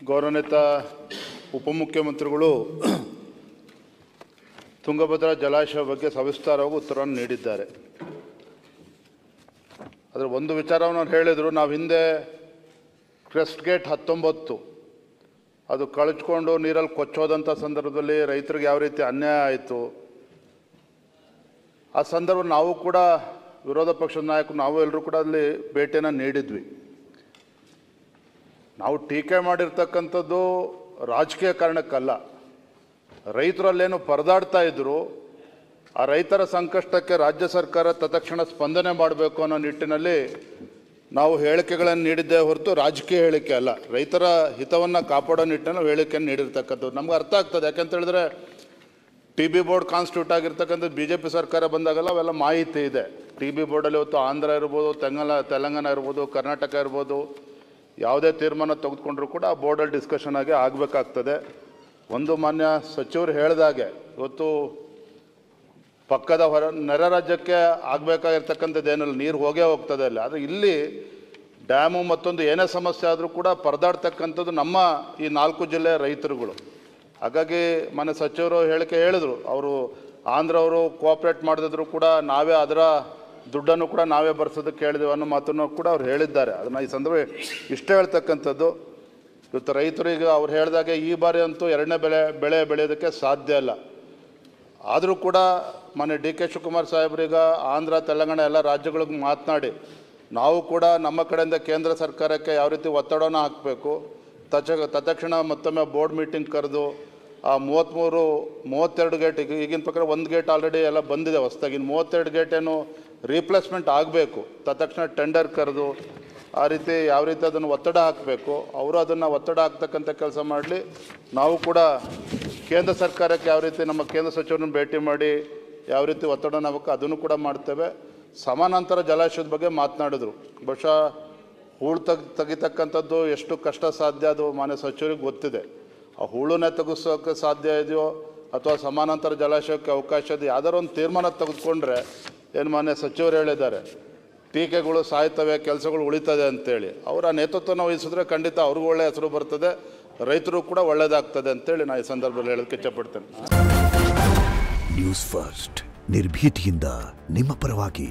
ಗೌರವಾನ್ವಿತ ಉಪಮುಖ್ಯಮಂತ್ರಿಗಳು ತುಂಗಭದ್ರಾ ಜಲಾಶಯ ಬಗ್ಗೆ ಸವಿಸ್ತಾರವಾಗಿ ಉತ್ತರವನ್ನು ನೀಡಿದ್ದಾರೆ. ಅದರ ಒಂದು ವಿಚಾರವನ್ನು ಹೇಳಿದರು. ನಾವು ಹಿಂದೆ ಕ್ರೆಸ್ಟ್ ಗೇಟ್ 19 ಅದು ಕಳಚ್ಕೊಂಡು ನೀರಲ್ಲಿ ಕೊಚ್ಚೋದಂಥ ಸಂದರ್ಭದಲ್ಲಿ ರೈತರಿಗೆ ಯಾವ ರೀತಿ ಅನ್ಯಾಯ ಆಯಿತು, ಆ ಸಂದರ್ಭ ನಾವು ಕೂಡ ವಿರೋಧ ಪಕ್ಷದ ನಾಯಕರು ನಾವು ಎಲ್ಲರೂ ಕೂಡ ಅಲ್ಲಿ ಭೇಟಿಯನ್ನು ನೀಡಿದ್ವಿ. ನಾವು ಟೀಕೆ ಮಾಡಿರ್ತಕ್ಕಂಥದ್ದು ರಾಜಕೀಯ ಕಾರಣಕ್ಕಲ್ಲ, ರೈತರಲ್ಲೇನು ಪರದಾಡ್ತಾ ಇದ್ದರು, ಆ ರೈತರ ಸಂಕಷ್ಟಕ್ಕೆ ರಾಜ್ಯ ಸರ್ಕಾರ ತತ್ಕ್ಷಣ ಸ್ಪಂದನೆ ಮಾಡಬೇಕು ಅನ್ನೋ ನಿಟ್ಟಿನಲ್ಲಿ ನಾವು ಹೇಳಿಕೆಗಳನ್ನು ನೀಡಿದ್ದೇ ಹೊರತು ರಾಜಕೀಯ ಹೇಳಿಕೆ ಅಲ್ಲ. ರೈತರ ಹಿತವನ್ನು ಕಾಪಾಡೋ ನಿಟ್ಟಿನಲ್ಲಿ ಹೇಳಿಕೆಯನ್ನು ನೀಡಿರ್ತಕ್ಕಂಥದ್ದು ನಮ್ಗೆ ಅರ್ಥ ಆಗ್ತದೆ. ಯಾಕೆಂತ ಹೇಳಿದ್ರೆ ಟಿ ಬಿ ಬೋರ್ಡ್ ಕಾನ್ಸ್ಟಿಟ್ಯೂಟ್ ಆಗಿರ್ತಕ್ಕಂಥದ್ದು BJP ಸರ್ಕಾರ ಬಂದಾಗಲ್ಲ ಅವೆಲ್ಲ ಮಾಹಿತಿ ಇದೆ. ಟಿ ಬಿ ಬೋರ್ಡಲ್ಲಿ ಇವತ್ತು ಆಂಧ್ರ ಇರ್ಬೋದು, ತೆಲಂಗಾಣ ಇರ್ಬೋದು, ಕರ್ನಾಟಕ ಇರ್ಬೋದು, ಯಾವುದೇ ತೀರ್ಮಾನ ತೆಗೆದುಕೊಂಡ್ರೂ ಕೂಡ ಆ ಬೋರ್ಡಲ್ಲಿ ಡಿಸ್ಕಷನ್ ಆಗಿ ಆಗಬೇಕಾಗ್ತದೆ. ಒಂದು ಮಾನ್ಯ ಸಚಿವರು ಹೇಳಿದಾಗೆ ಇವತ್ತು ಪಕ್ಕದ ನೆರೆ ರಾಜ್ಯಕ್ಕೆ ಆಗಬೇಕಾಗಿರ್ತಕ್ಕಂಥದ್ದು ಏನಿಲ್ಲ, ನೀರು ಹೋಗೇ ಹೋಗ್ತದೆ ಅಲ್ಲಿ. ಆದರೆ ಇಲ್ಲಿ ಡ್ಯಾಮು ಮತ್ತೊಂದು ಏನೇ ಸಮಸ್ಯೆ ಆದರೂ ಕೂಡ ಪರದಾಡ್ತಕ್ಕಂಥದ್ದು ನಮ್ಮ ಈ 4 ಜಿಲ್ಲೆಯ ರೈತರುಗಳು. ಹಾಗಾಗಿ ಮಾನ್ಯ ಸಚಿವರು ಹೇಳಿಕೆ ಹೇಳಿದರು, ಅವರು ಆಂಧ್ರವರು ಕೋಆಪ್ರೇಟ್ ಮಾಡಿದ್ರು ಕೂಡ ನಾವೇ ಅದರ ದುಡ್ಡನ್ನು ಕೂಡ ನಾವೇ ಬರ್ಸೋದಕ್ಕೆ ಹೇಳಿದೆವು ಅನ್ನೋ ಮಾತನ್ನು ಕೂಡ ಅವ್ರು ಹೇಳಿದ್ದಾರೆ. ಅದನ್ನು ಈ ಸಂದರ್ಭ ಇಷ್ಟೇ ಹೇಳ್ತಕ್ಕಂಥದ್ದು. ಇವತ್ತು ರೈತರಿಗೆ ಅವ್ರು ಹೇಳಿದಾಗೆ ಈ ಬಾರಿ ಅಂತೂ ಎರಡನೇ ಬೆಳೆ ಬೆಳೆಯೋದಕ್ಕೆ ಸಾಧ್ಯ ಇಲ್ಲ. ಆದರೂ ಕೂಡ ಮೊನ್ನೆ DK ಶಿವಕುಮಾರ್ ಸಾಹೇಬ್ರೀಗ ಆಂಧ್ರ ತೆಲಂಗಾಣ ಎಲ್ಲ ರಾಜ್ಯಗಳಿಗೆ ಮಾತನಾಡಿ ನಾವು ಕೂಡ ನಮ್ಮ ಕಡೆಯಿಂದ ಕೇಂದ್ರ ಸರ್ಕಾರಕ್ಕೆ ಯಾವ ರೀತಿ ಒತ್ತಡವನ್ನು ಹಾಕಬೇಕು, ತತ್ಕ್ಷಣ ಮತ್ತೊಮ್ಮೆ ಬೋರ್ಡ್ ಮೀಟಿಂಗ್ ಕರೆದು ಆ 32 ಗೇಟ್ ಈಗಿನ ಪ್ರಕಾರ 1 ಗೇಟ್ ಆಲ್ರೆಡಿ ಎಲ್ಲ ಬಂದಿದೆ ಹೊಸದಾಗಿ, 32 ಗೇಟೇನು ರೀಪ್ಲೇಸ್ಮೆಂಟ್ ಆಗಬೇಕು, ತತ್ಕ್ಷಣ ಟೆಂಡರ್ ಕರೆದು ಆ ರೀತಿ ಯಾವ ರೀತಿ ಅದನ್ನು ಒತ್ತಡ ಹಾಕಬೇಕು, ಅವರು ಅದನ್ನು ಒತ್ತಡ ಹಾಕ್ತಕ್ಕಂಥ ಕೆಲಸ ಮಾಡಲಿ. ನಾವು ಕೂಡ ಕೇಂದ್ರ ಸರ್ಕಾರಕ್ಕೆ ಯಾವ ರೀತಿ ನಮ್ಮ ಕೇಂದ್ರ ಸಚಿವರನ್ನು ಭೇಟಿ ಮಾಡಿ ಯಾವ ರೀತಿ ಒತ್ತಡನ ಹಾಕಬೇಕು ಅದನ್ನು ಕೂಡ ಮಾಡ್ತೇವೆ. ಸಮಾನಾಂತರ ಜಲಾಶಯದ ಬಗ್ಗೆ ಮಾತನಾಡಿದ್ರು. ಬಹುಶಃ ಹೂಳು ತೆಗಿತಕ್ಕಂಥದ್ದು ಎಷ್ಟು ಕಷ್ಟ ಸಾಧ್ಯ ಅದು ಮಾನ್ಯ ಸಚಿವರಿಗೆ ಗೊತ್ತಿದೆ. ಆ ಹೂಳನ್ನೇ ತೆಗೆಸೋಕ್ಕೆ ಸಾಧ್ಯ ಇದೆಯೋ ಅಥವಾ ಸಮಾನಾಂತರ ಜಲಾಶಯಕ್ಕೆ ಅವಕಾಶ ಇದೆ, ಯಾವ್ದಾರು ಒಂದು ತೀರ್ಮಾನ ತೆಗೆದುಕೊಂಡ್ರೆ ಏನು ಮಾನ್ಯ ಸಚಿವರು ಹೇಳಿದ್ದಾರೆ, ಟೀಕೆಗಳು ಸಾಯ್ತವೆ, ಕೆಲಸಗಳು ಉಳಿತದೆ ಅಂತೇಳಿ. ಅವರ ನೇತೃತ್ವನ ವಹಿಸಿದ್ರೆ ಖಂಡಿತ ಅವ್ರಿಗೂ ಒಳ್ಳೆಯ ಹೆಸರು ಬರ್ತದೆ, ರೈತರು ಕೂಡ ಒಳ್ಳೆಯದಾಗ್ತದೆ ಅಂತೇಳಿ ನಾನು ಈ ಸಂದರ್ಭದಲ್ಲಿ ಹೇಳೋದಕ್ಕೆ ಇಷ್ಟಪಡ್ತೇನೆ. ನ್ಯೂಸ್ ಫಸ್ಟ್ ನಿರ್ಭೀತಿಯಿಂದ ನಿಮ್ಮ ಪರವಾಗಿ.